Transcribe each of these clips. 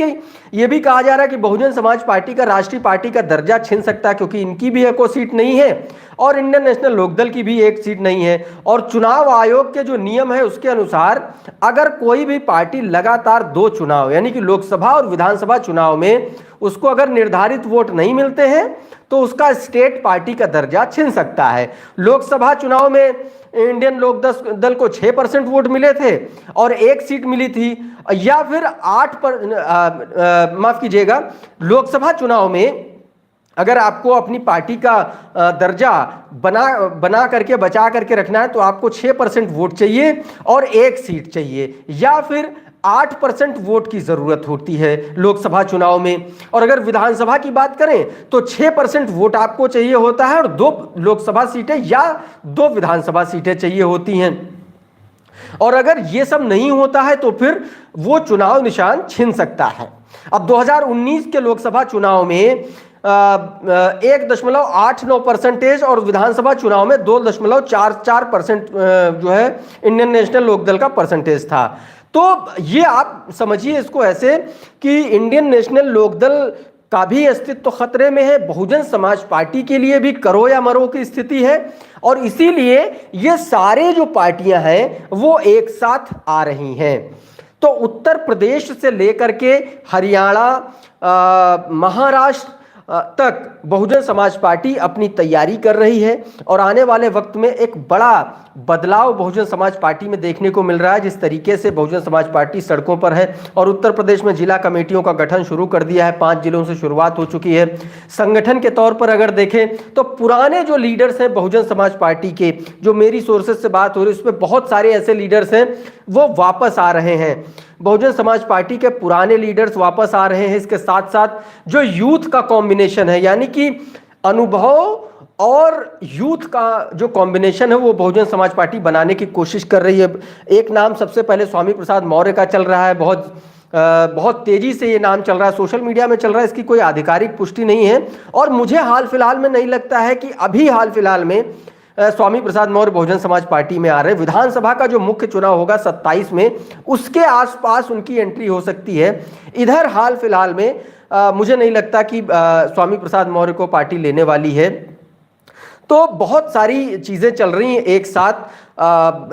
ये भी कहा जा रहा है कि बहुजन समाज पार्टी का राष्ट्रीय पार्टी का दर्जा छिन सकता है, क्योंकि इनकी भी एक सीट नहीं है और इंडियन नेशनल लोकदल की भी एक सीट नहीं है। और चुनाव आयोग के जो नियम है उसके अनुसार अगर कोई भी पार्टी लगातार 2 चुनाव यानी कि लोकसभा और विधानसभा चुनाव में उसको अगर निर्धारित वोट नहीं मिलते हैं तो उसका स्टेट पार्टी का दर्जा छिन सकता है। लोकसभा चुनाव में इंडियन लोकदल को 6% वोट मिले थे और 1 सीट मिली थी, या फिर माफ कीजिएगा, लोकसभा चुनाव में अगर आपको अपनी पार्टी का दर्जा बना करके बचा करके रखना है तो आपको 6% वोट चाहिए और 1 सीट चाहिए, या फिर 8% वोट की जरूरत होती है लोकसभा चुनाव में। और अगर विधानसभा की बात करें तो 6% वोट आपको चाहिए होता है और 2 लोकसभा सीटें या 2 विधानसभा सीटें चाहिए होती हैं। और अगर ये सब नहीं होता है तो फिर वो चुनाव निशान छिन सकता है। अब 2019 के लोकसभा चुनाव में 1.89% और विधानसभा चुनाव में 2.44% जो है इंडियन नेशनल लोकदल का परसेंटेज था। तो ये आप समझिए इसको ऐसे कि इंडियन नेशनल लोकदल का भी अस्तित्व खतरे में है, बहुजन समाज पार्टी के लिए भी करो या मरो की स्थिति है, और इसीलिए ये सारे जो पार्टियां हैं वो एक साथ आ रही हैं। तो उत्तर प्रदेश से लेकर के हरियाणा, महाराष्ट्र तक बहुजन समाज पार्टी अपनी तैयारी कर रही है और आने वाले वक्त में एक बड़ा बदलाव बहुजन समाज पार्टी में देखने को मिल रहा है। जिस तरीके से बहुजन समाज पार्टी सड़कों पर है और उत्तर प्रदेश में जिला कमेटियों का गठन शुरू कर दिया है, 5 जिलों से शुरुआत हो चुकी है। संगठन के तौर पर अगर देखें तो पुराने जो लीडर्स हैं बहुजन समाज पार्टी के, जो मेरी सोर्सेज से बात हो रही है उसमें बहुत सारे ऐसे लीडर्स हैं वो वापस आ रहे हैं। बहुजन समाज पार्टी के पुराने लीडर्स वापस आ रहे हैं। इसके साथ साथ जो यूथ का कॉम्बिनेशन है, यानी कि अनुभव और यूथ का जो कॉम्बिनेशन है वो बहुजन समाज पार्टी बनाने की कोशिश कर रही है। एक नाम सबसे पहले स्वामी प्रसाद मौर्य का चल रहा है, बहुत तेजी से ये नाम चल रहा है, सोशल मीडिया में चल रहा है, इसकी कोई आधिकारिक पुष्टि नहीं है। और मुझे हाल फिलहाल में नहीं लगता है कि अभी हाल फिलहाल में स्वामी प्रसाद मौर्य बहुजन समाज पार्टी में आ रहे हैं। विधानसभा का जो मुख्य चुनाव होगा 27 में, उसके आसपास उनकी एंट्री हो सकती है। इधर हाल फिलहाल में मुझे नहीं लगता कि स्वामी प्रसाद मौर्य को पार्टी लेने वाली है। तो बहुत सारी चीज़ें चल रही हैं एक साथ,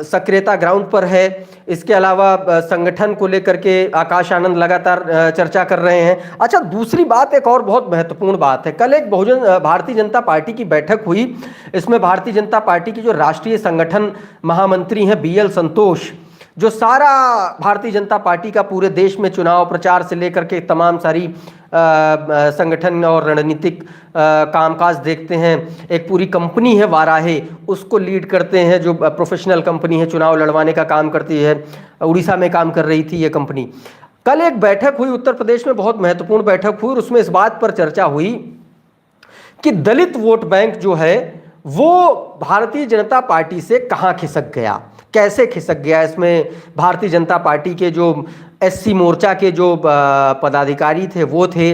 सक्रियता ग्राउंड पर है। इसके अलावा संगठन को लेकर के आकाश आनंद लगातार चर्चा कर रहे हैं। अच्छा, दूसरी बात, एक और बहुत महत्वपूर्ण बात है, कल एक भारतीय जनता पार्टी की बैठक हुई। इसमें भारतीय जनता पार्टी की जो राष्ट्रीय संगठन महामंत्री हैं BL संतोष, जो सारा भारतीय जनता पार्टी का पूरे देश में चुनाव प्रचार से लेकर के तमाम सारी संगठन और रणनीतिक कामकाज देखते हैं, एक पूरी कंपनी है वाराहे, उसको लीड करते हैं, जो प्रोफेशनल कंपनी है, चुनाव लड़वाने का काम करती है, उड़ीसा में काम कर रही थी ये कंपनी। कल एक बैठक हुई उत्तर प्रदेश में, बहुत महत्वपूर्ण बैठक हुई और उसमें इस बात पर चर्चा हुई कि दलित वोट बैंक जो है वो भारतीय जनता पार्टी से कहाँ खिसक गया, कैसे खिसक गया। इसमें भारतीय जनता पार्टी के जो SC मोर्चा के जो पदाधिकारी थे वो थे।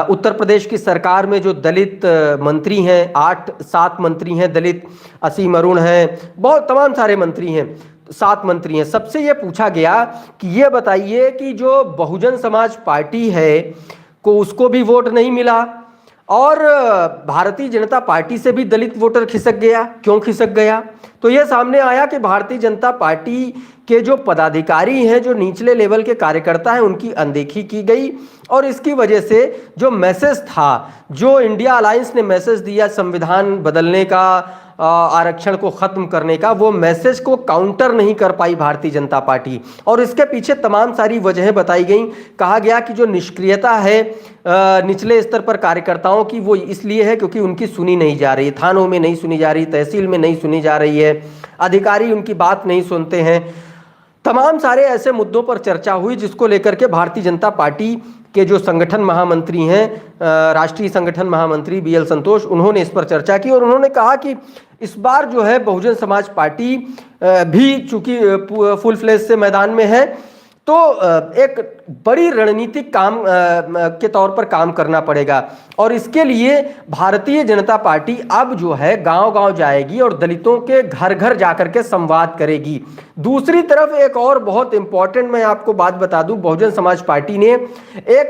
उत्तर प्रदेश की सरकार में जो दलित मंत्री हैं, 8-7 मंत्री हैं दलित, असीम अरुण हैं, बहुत तमाम सारे मंत्री हैं, 7 मंत्री हैं। सबसे ये पूछा गया कि ये बताइए कि जो बहुजन समाज पार्टी है को उसको भी वोट नहीं मिला और भारतीय जनता पार्टी से भी दलित वोटर खिसक गया, क्यों खिसक गया। तो यह सामने आया कि भारतीय जनता पार्टी के जो पदाधिकारी हैं, जो निचले लेवल के कार्यकर्ता हैं, उनकी अनदेखी की गई और इसकी वजह से जो मैसेज था, जो इंडिया अलायंस ने मैसेज दिया संविधान बदलने का, आरक्षण को खत्म करने का, वो मैसेज को काउंटर नहीं कर पाई भारतीय जनता पार्टी। और इसके पीछे तमाम सारी वजहें बताई गई। कहा गया कि जो निष्क्रियता है निचले स्तर पर कार्यकर्ताओं की, वो इसलिए है क्योंकि उनकी सुनी नहीं जा रही, थानों में नहीं सुनी जा रही, तहसील में नहीं सुनी जा रही है, अधिकारी उनकी बात नहीं सुनते हैं। तमाम सारे ऐसे मुद्दों पर चर्चा हुई जिसको लेकर के भारतीय जनता पार्टी के जो संगठन महामंत्री हैं, राष्ट्रीय संगठन महामंत्री BL संतोष, उन्होंने इस पर चर्चा की और उन्होंने कहा कि इस बार जो है बहुजन समाज पार्टी भी चूंकि फुल फ्लेज से मैदान में है, तो एक बड़ी रणनीतिक काम के तौर पर काम करना पड़ेगा और इसके लिए भारतीय जनता पार्टी अब जो है गांव-गांव जाएगी और दलितों के घर घर जाकर के संवाद करेगी। दूसरी तरफ एक और बहुत इंपॉर्टेंट मैं आपको बात बता दूं, बहुजन समाज पार्टी ने एक